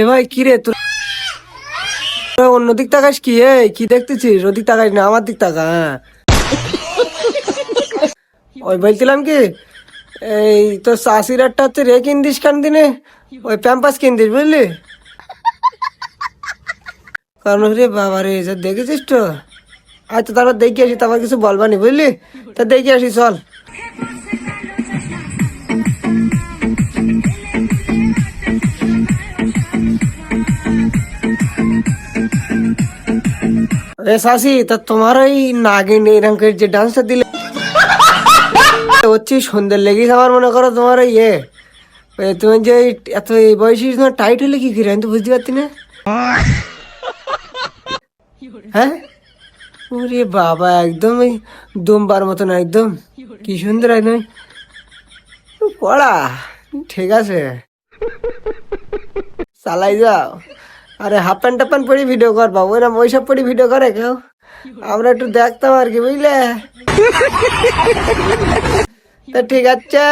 এ ভাই কি রে তোর অন্য দিক তাকাস কি? কি দেখতেছিস? ওদিক তাকাস না, আমার দিক তাকা। হ্যাঁ, ওই বলছিলাম কি, এই তোর শাশির একটা হচ্ছে রে কিনদিস কান দিনে, ওই প্যাম্পাস কিনদিস বুঝলি? কারণ রে বাবা রে, দেখেছিস তো? আচ্ছা তারপর দেখে আসি, তারপর কিছু বলবানি বুঝলি? তা দেখে আসি চল। এ শাশি, তা তোমার ওই নাগিন এরকম যে ডান্সটা দিলে হচ্ছে সন্ধ্যের লেগেছে আমার, মনে করো তোমার ওই তুমি যে এত এই বয়সী তোমার টাইট হলে কি করে, আমি তো বুঝতে পারছি না। হ্যাঁ, ওরে বাবা, একদম এই দমবার মতন একদম, কি সুন্দর একদম পড়া। ঠিক আছে, চালাই যাও। আরে হাফ প্যান্ট টাপ প্যান্ট পরে ভিডিও করবা, ওইরকম ওইসব পরে ভিডিও করে কেউ? আমরা একটু দেখতাম আর কি, বুঝলে? তা ঠিক আছে।